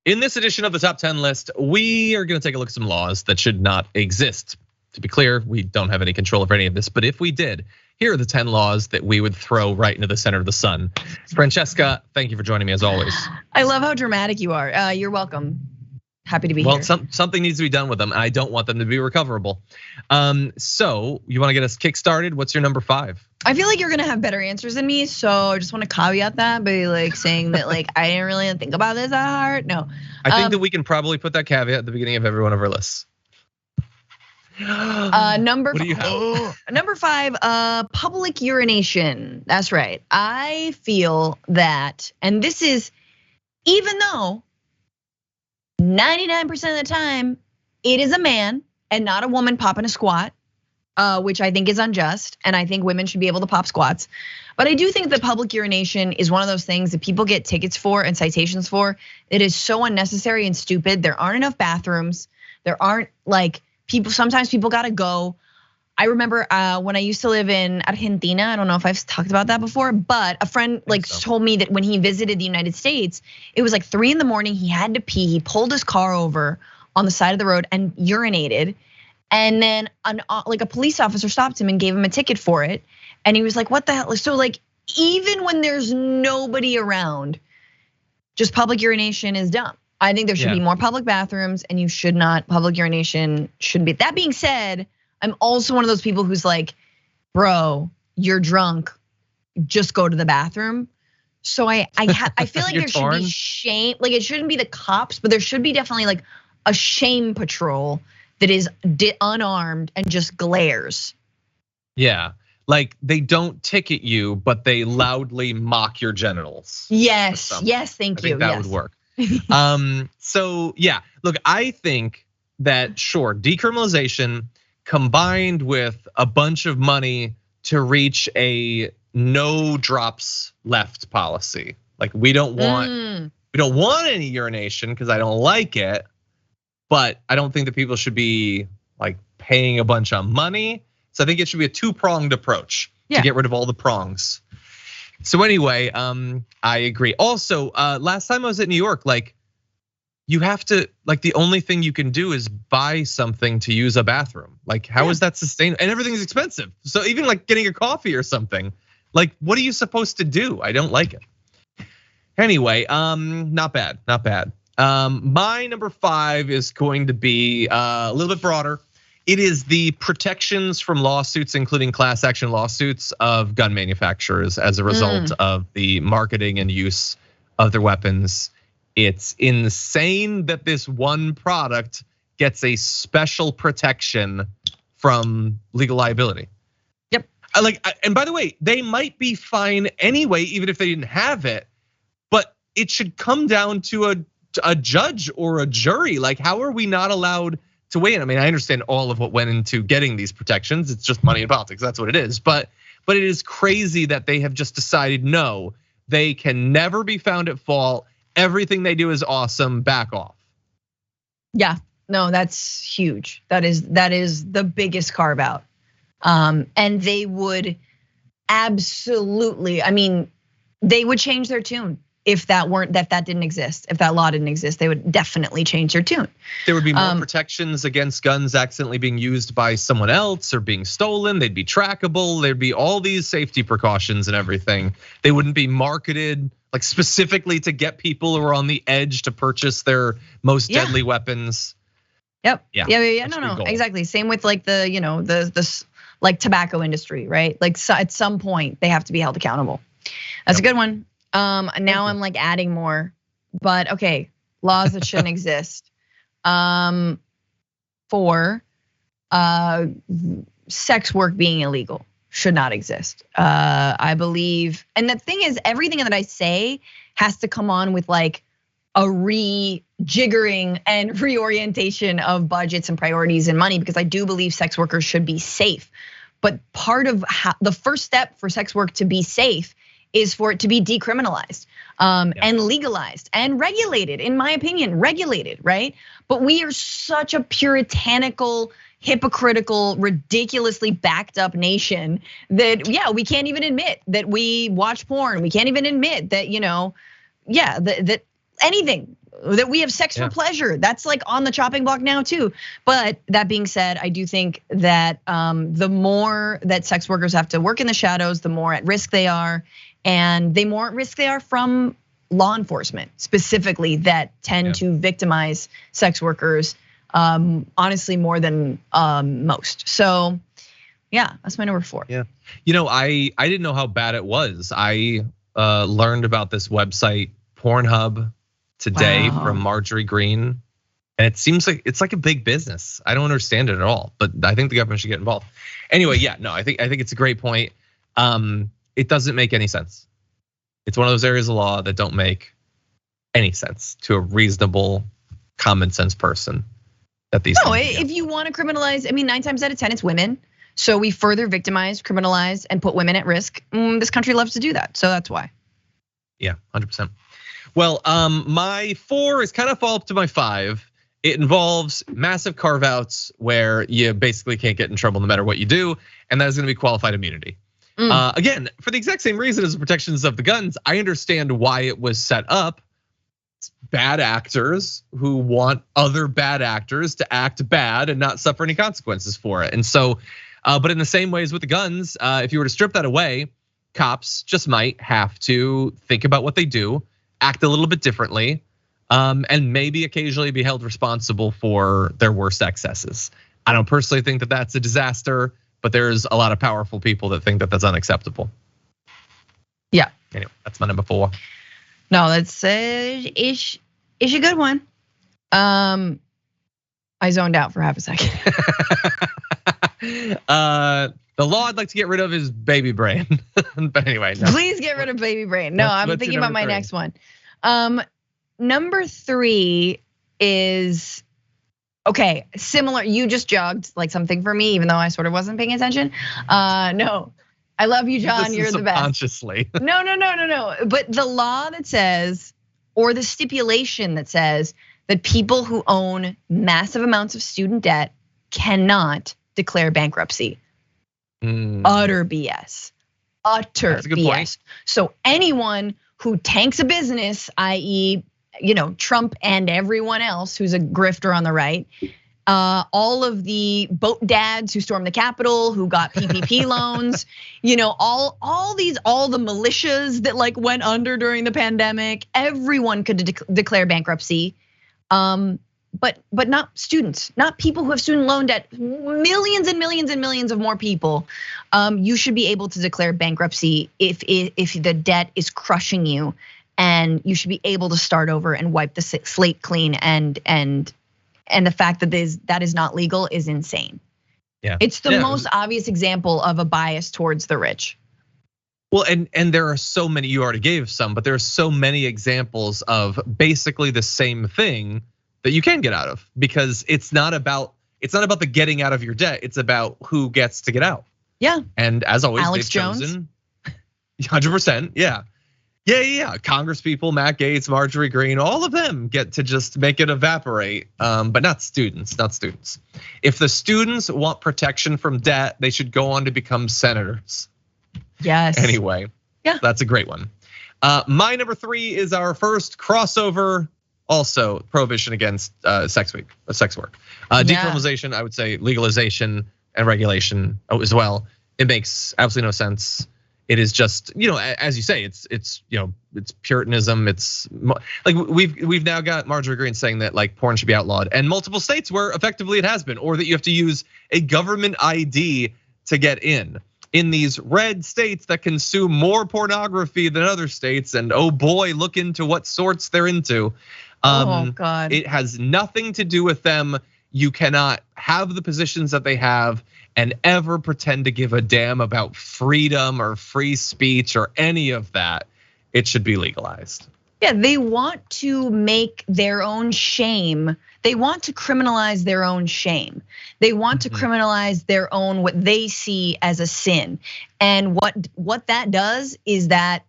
In this edition of the Top 10 list, we are going to take a look at some laws that should not exist. To be clear, we don't have any control over any of this, but if we did, here are the 10 laws that we would throw right into the center of the sun. Francesca, thank you for joining me as always. I love how dramatic you are. You're welcome. Happy to be here. Well, something needs to be done with them, and I don't want them to be recoverable. So you want to get us kick-started? What's your number 5? I feel like you're gonna have better answers than me, so I just want to caveat that by like saying that like I didn't really think about this that hard. No, I think that we can probably put that caveat at the beginning of every one of our lists. Number what do you have? Number 5, public urination. That's right. I feel that, and this is even though 99% of the time it is a man and not a woman popping a squat, which I think is unjust, and I think women should be able to pop squats. But I do think that public urination is one of those things that people get tickets for and citations for. It is so unnecessary and stupid. There aren't enough bathrooms. There aren't like people. Sometimes people gotta go. I remember when I used to live in Argentina. I don't know if I've talked about that before, but a friend told me that when he visited the United States, it was like 3 a.m. He had to pee. He pulled his car over on the side of the road and urinated. And then a police officer stopped him and gave him a ticket for it. And he was like, what the hell? So like, even when there's nobody around, just public urination is dumb. I think there should be more public bathrooms, and you should not, public urination shouldn't be. That being said, I'm also one of those people who's like, bro, you're drunk, just go to the bathroom. So I feel like there should be shame, like it shouldn't be the cops, but there should be definitely like a shame patrol that is unarmed and just glares. Yeah, like they don't ticket you, but they loudly mock your genitals. Yes, thank you. That would work. So yeah, look, I think that sure, decriminalization combined with a bunch of money to reach a no drops left policy. Like we don't want any urination because I don't like it. But I don't think that people should be like paying a bunch of money. So I think it should be a 2-pronged approach to get rid of all the prongs. So anyway, I agree. Also, last time I was at New York, like you have to, like the only thing you can do is buy something to use a bathroom. Like how is that sustainable? And everything's expensive. So even like getting a coffee or something, like what are you supposed to do? I don't like it. Anyway, not bad, not bad. My number 5 is going to be a little bit broader. It is the protections from lawsuits, including class action lawsuits of gun manufacturers as a result of the marketing and use of their weapons. It's insane that this one product gets a special protection from legal liability. Yep. And by the way, they might be fine anyway, even if they didn't have it, but it should come down to a judge or a jury. Like, how are we not allowed to weigh in? I mean, I understand all of what went into getting these protections. It's just money in politics. That's what it is. But it is crazy that they have just decided, no, they can never be found at fault. Everything they do is awesome. Back off. Yeah, no, that's huge. That is the biggest carve out. And they would absolutely, I mean, they would change their tune. If that didn't exist, if that law didn't exist, they would definitely change their tune. There would be more protections against guns accidentally being used by someone else or being stolen. They'd be trackable. There'd be all these safety precautions and everything. They wouldn't be marketed like specifically to get people who are on the edge to purchase their most deadly weapons. Yep. Yeah. No, exactly. Same with like the like tobacco industry, right? Like at some point they have to be held accountable. That's a good one. Now I'm like adding more, but okay, laws that shouldn't exist. For sex work being illegal should not exist. I believe, and the thing is, everything that I say has to come on with like a rejiggering and reorientation of budgets and priorities and money, because I do believe sex workers should be safe. But part of the first step for sex work to be safe is for it to be decriminalized and legalized and regulated, in my opinion, regulated, right? But we are such a puritanical, hypocritical, ridiculously backed up nation that, we can't even admit that we watch porn. We can't even admit that, that anything, that we have sex for pleasure. That's like on the chopping block now too. But that being said, I do think that the more that sex workers have to work in the shadows, the more at risk they are, and the more at risk they are from law enforcement specifically that tend to victimize sex workers, honestly more than most. So yeah, that's my number 4. Yeah, I didn't know how bad it was. I learned about this website Pornhub today from Marjorie Green, and it seems like it's like a big business. I don't understand it at all, but I think the government should get involved. Anyway, I think it's a great point. It doesn't make any sense. It's one of those areas of law that don't make any sense to a reasonable, common sense person. That these if you want to criminalize, 9 times out of 10 it's women. So we further victimize, criminalize, and put women at risk. This country loves to do that, so that's why. Yeah, 100%. Well, my 4 is kind of follow up to my 5. It involves massive carve outs where you basically can't get in trouble no matter what you do, and that is gonna be qualified immunity. Again, for the exact same reason as the protections of the guns, I understand why it was set up. It's bad actors who want other bad actors to act bad and not suffer any consequences for it. And so, but in the same ways with the guns, if you were to strip that away, cops just might have to think about what they do, act a little bit differently, and maybe occasionally be held responsible for their worst excesses. I don't personally think that that's a disaster, but there's a lot of powerful people that think that that's unacceptable. Yeah. Anyway, that's my number 4. No, that's is a good one. I zoned out for half a second. The law I'd like to get rid of is baby brain. But anyway, no. Please get rid of baby brain. No, I'm thinking about my next one. Number 3 is okay, similar. You just jogged like something for me, even though I sort of wasn't paying attention. No, I love you, John. You're the best. Consciously. No. But the law that says, or the stipulation that says that people who own massive amounts of student debt cannot declare bankruptcy. Utter BS. Utter BS. Point. So anyone who tanks a business, i.e., Trump and everyone else who's a grifter on the right, all of the boat dads who stormed the Capitol, who got PPP loans, all the militias that like went under during the pandemic, everyone could declare bankruptcy. But not students, not people who have student loan debt, millions and millions and millions of more people. You should be able to declare bankruptcy if the debt is crushing you, and you should be able to start over and wipe the slate clean. And the fact that that is not legal is insane. Yeah, it's the most obvious example of a bias towards the rich. Well, and there are so many. You already gave some, but there are so many examples of basically the same thing that you can get out of, because it's not about the getting out of your debt. It's about who gets to get out. Yeah. And as always, Alex they've Jones. chosen 100%. Yeah. Congress people, Matt Gaetz, Marjorie Green, all of them get to just make it evaporate, but not students. If the students want protection from debt, they should go on to become senators. Yes. Anyway, yeah, that's a great one. My number 3 is our first crossover. Also, prohibition against sex work. Decriminalization, I would say legalization and regulation as well. It makes absolutely no sense. It is just, as you say, it's Puritanism. It's like we've now got Marjorie Green saying that like porn should be outlawed, and multiple states where effectively it has been, or that you have to use a government ID to get in these red states that consume more pornography than other states. And oh boy, look into what sorts they're into. Oh God. It has nothing to do with them. You cannot have the positions that they have and ever pretend to give a damn about freedom or free speech or any of that. It should be legalized. Yeah, they want to make their own shame. They want to criminalize their own shame. They want to criminalize their own, what they see as a sin. And what that does is that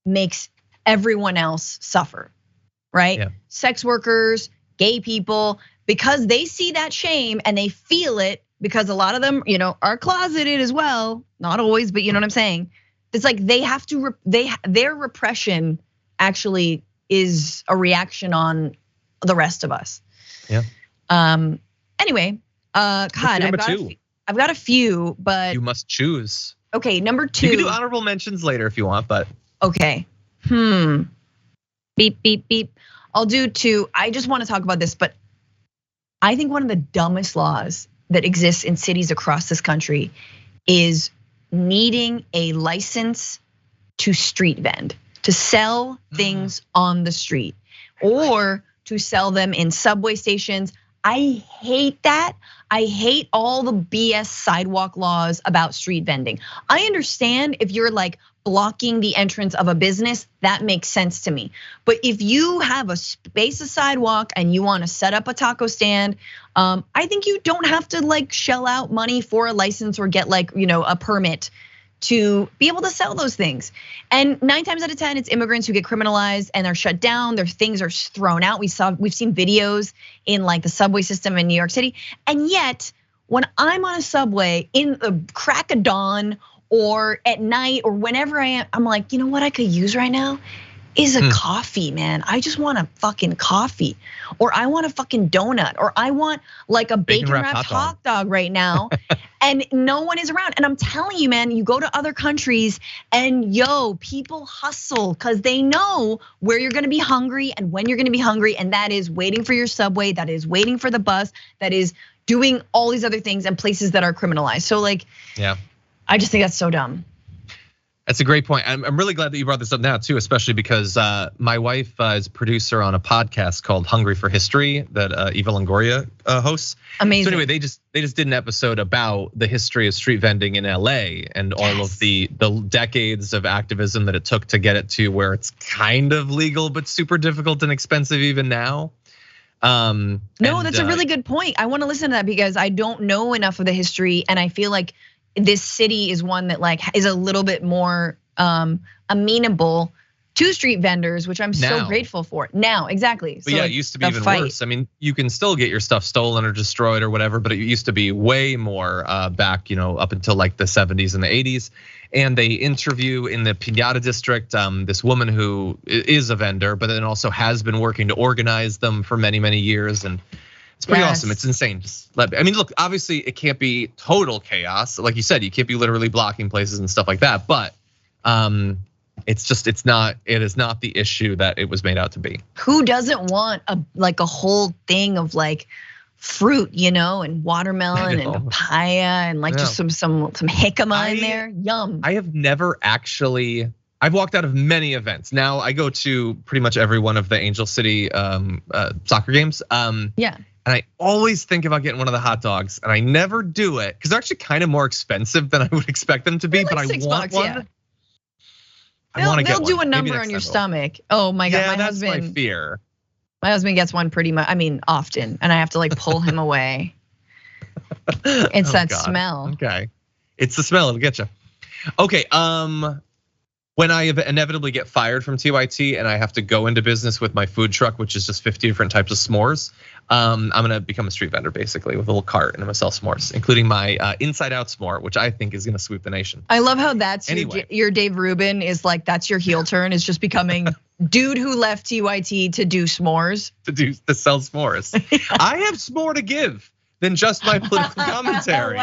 makes everyone else suffer, right? Yeah. Sex workers, gay people, because they see that shame and they feel it, because a lot of them, are closeted as well. Not always, but you know what I'm saying? It's like they have to, their repression actually is a reaction on the rest of us. Yeah. Anyway, God, I've got a few, but you must choose. Okay, number 2. You can do honorable mentions later if you want, but okay. Beep beep beep. I'll do 2. I just want to talk about this, but I think one of the dumbest laws that exists in cities across this country is needing a license to street vend, to sell things on the street or to sell them in subway stations. I hate that. I hate all the BS sidewalk laws about street vending. I understand if you're like blocking the entrance of a business, that makes sense to me. But if you have a space of sidewalk and you want to set up a taco stand, I think you don't have to like shell out money for a license or get like, a permit to be able to sell those things. And 9 times out of 10, it's immigrants who get criminalized and they're shut down. Their things are thrown out. We've seen videos in like the subway system in New York City. And yet, when I'm on a subway in the crack of dawn or at night or whenever I am, I'm like, you know what I could use right now is a coffee, man. I just want a fucking coffee, or I want a fucking donut, or I want like a bacon wrapped hot dog right now. And no one is around. And I'm telling you, man, you go to other countries and people hustle because they know where you're gonna be hungry and when you're gonna be hungry. And that is waiting for your subway, that is waiting for the bus, that is doing all these other things and places that are criminalized. So like, yeah, I just think that's so dumb. That's a great point. I'm really glad that you brought this up now too, especially because my wife is a producer on a podcast called Hungry for History that Eva Longoria hosts. Amazing. So anyway, they just did an episode about the history of street vending in LA and all of the decades of activism that it took to get it to where it's kind of legal but super difficult and expensive even now. No, that's a really good point. I want to listen to that because I don't know enough of the history, and I feel like this city is one that like is a little bit more amenable to street vendors, which I'm so grateful for now. Exactly. But yeah, it used to be even worse. I mean, you can still get your stuff stolen or destroyed or whatever, but it used to be way more back, up until like the 70s and the 80s. And they interview in the Piñata district this woman who is a vendor, but then also has been working to organize them for many, many years. And it's pretty awesome. It's insane. I mean, look, obviously it can't be total chaos. Like you said, you can't be literally blocking places and stuff like that. But it is not the issue that it was made out to be. Who doesn't want a whole thing of like fruit, and watermelon and papaya and like just some jicama in there? Yum. I have never actually. I've walked out of many events. Now I go to pretty much every one of the Angel City soccer games. Yeah. And I always think about getting one of the hot dogs, and I never do it because they're actually kind of more expensive than I would expect them to be. But I want one. Yeah. They'll do a number on your stomach. Oh my God, yeah, that's my fear. My husband gets one often, and I have to like pull him away. It's that smell. Okay, it's the smell. It'll get you. Okay, when I inevitably get fired from TYT and I have to go into business with my food truck, which is just 50 different types of s'mores, I'm gonna become a street vendor basically with a little cart, and I'm gonna sell s'mores, including my Inside Out s'more, which I think is gonna sweep the nation. I love how that's your Dave Rubin is like, that's your heel turn, is just becoming dude who left TYT to do s'mores. To sell s'mores. I have s'more to give than just my political commentary.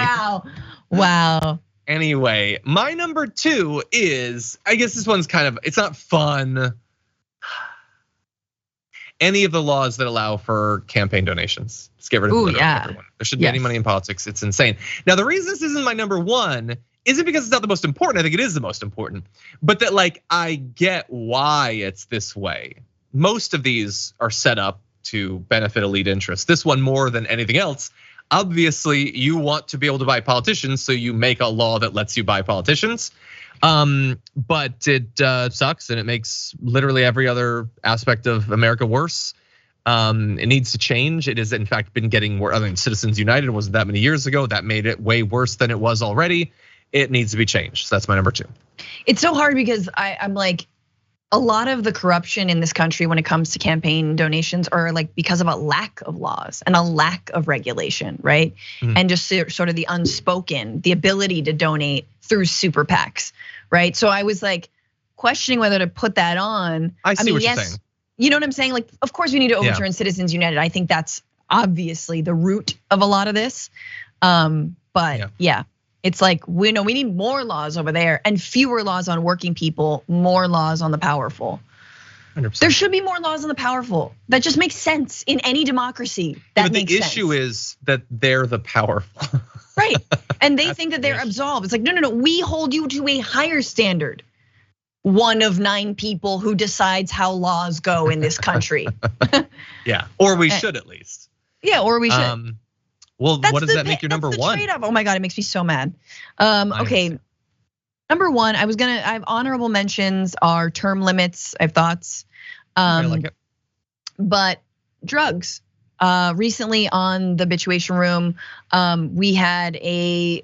Wow. Anyway, my number 2 is, I guess this one's it's not fun. Any of the laws that allow for campaign donations. Let's get rid of everyone. There shouldn't be any money in politics. It's insane. Now, the reason this isn't my number 1 isn't because it's not the most important. I think it is the most important. But that like, I get why it's this way. Most of these are set up to benefit elite interests. This one more than anything else. Obviously, you want to be able to buy politicians, so you make a law that lets you buy politicians. But it sucks, and it makes literally every other aspect of America worse. It needs to change. It has in fact been getting worse. I mean, Citizens United wasn't that many years ago. That made it way worse than it was already. It needs to be changed. So that's my number 2. It's so hard because I'm like, a lot of the corruption in this country when it comes to campaign donations are like because of a lack of laws and a lack of regulation, right? And just sort of the unspoken, the ability to donate through super PACs, right? So I was like questioning whether to put that on. I see what you're saying. You know what I'm saying? Like, of course we need to overturn Citizens United. I think that's obviously the root of a lot of this. But yeah, it's like, we need more laws over there and fewer laws on working people, more laws on the powerful. 100%. There should be more laws on the powerful. That just makes sense in any democracy. That makes sense. The issue is that they're the powerful. Right, and they think that they're absolved. It's like, no, we hold you to a higher standard. One of 9 people who decides how laws go in this country. Yeah, or we should at least. Yeah, or we should. Well, what does that make your number one? Trade-off. Oh my God, it makes me so mad. Okay, number one, I have honorable mentions are term limits. I have thoughts. I like it. But drugs. Recently on the Bitchuation Room, we had a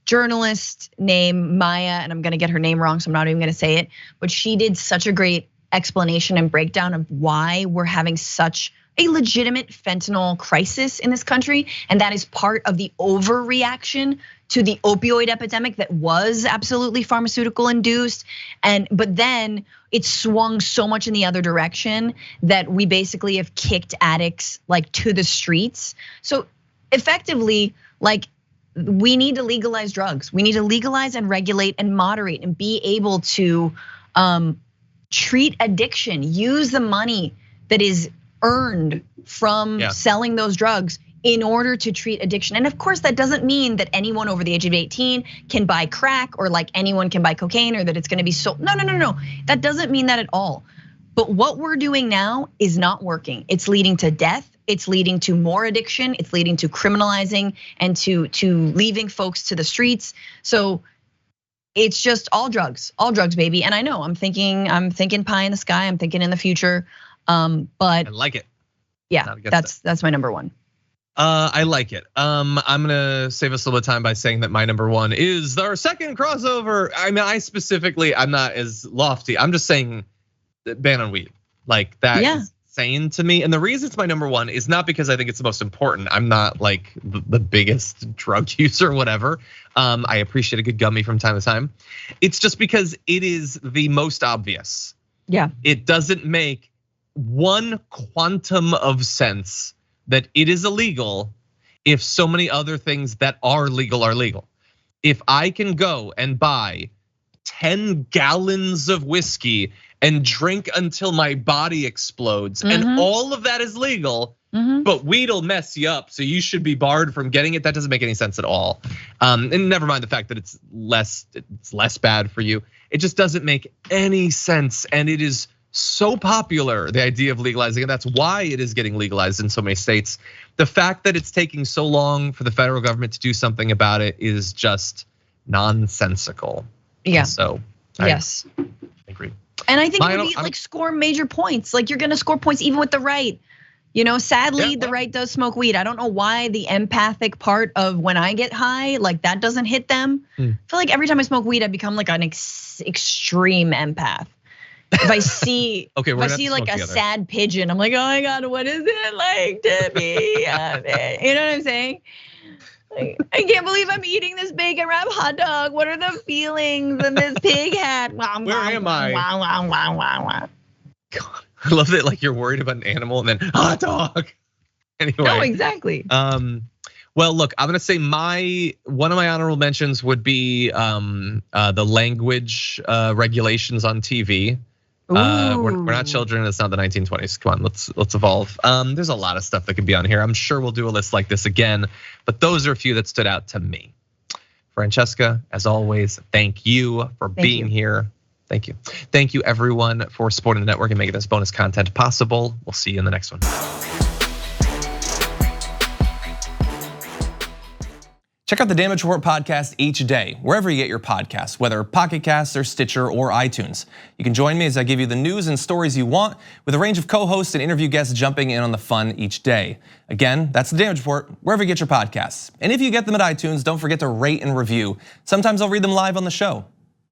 journalist named Maya, and I'm gonna get her name wrong, so I'm not even gonna say it, but she did such a great explanation and breakdown of why we're having such a legitimate fentanyl crisis in this country, and that is part of the overreaction to the opioid epidemic that was absolutely pharmaceutical induced. But then it swung so much in the other direction that we basically have kicked addicts like to the streets. So effectively, like, we need to legalize drugs. We need to legalize and regulate and moderate and be able to treat addiction, use the money that is earned from selling those drugs in order to treat addiction. And of course, that doesn't mean that anyone over the age of 18 can buy crack, or like anyone can buy cocaine, or that it's gonna be sold. No. That doesn't mean that at all. But what we're doing now is not working. It's leading to death. It's leading to more addiction. It's leading to criminalizing and to leaving folks to the streets. So it's just all drugs, baby. And I know I'm thinking pie in the sky. I'm thinking in the future. But I like it. Yeah, that's my number one. I like it. I'm gonna save us a little bit of time by saying that my number one is our second crossover. I mean, I'm not as lofty. I'm just saying ban on weed. Like that is insane to me. And the reason it's my number one is not because I think it's the most important. I'm not like the biggest drug user or whatever. I appreciate a good gummy from time to time. It's just because it is the most obvious. Yeah. It doesn't make one quantum of sense that it is illegal if so many other things that are legal. If I can go and buy 10 gallons of whiskey and drink until my body explodes, and all of that is legal, but weed'll mess you up, so you should be barred from getting it. That doesn't make any sense at all. And never mind the fact that it's less bad for you. It just doesn't make any sense, and it is so popular, the idea of legalizing it. That's why it is getting legalized in so many states. The fact that it's taking so long for the federal government to do something about it is just nonsensical. Yeah. So yes, I agree. And I think it would be like score major points. Like you're gonna score points even with the right. You know, sadly, the right does smoke weed. I don't know why the empathic part of when I get high, like that doesn't hit them. I feel like every time I smoke weed, I become like an extreme empath. If I see, like a sad pigeon, I'm like, oh my God, what is it like to be? You know what I'm saying? Like, I can't believe I'm eating this bacon wrap hot dog. What are the feelings in this pig hat? Where am I? God, I love that. Like you're worried about an animal and then hot dog. Anyway. No, exactly. Well, look, I'm gonna say one of my honorable mentions would be the language regulations on TV. We're not children. It's not the 1920s. Come on, let's evolve. There's a lot of stuff that could be on here. I'm sure we'll do a list like this again, but those are a few that stood out to me. Francesca, as always, thank you for being here. Thank you. Thank you everyone for supporting the network and making this bonus content possible. We'll see you in the next one. Check out the Damage Report podcast each day, wherever you get your podcasts, whether Pocket Casts or Stitcher or iTunes. You can join me as I give you the news and stories you want, with a range of co-hosts and interview guests jumping in on the fun each day. Again, that's the Damage Report, wherever you get your podcasts. And if you get them at iTunes, don't forget to rate and review. Sometimes I'll read them live on the show.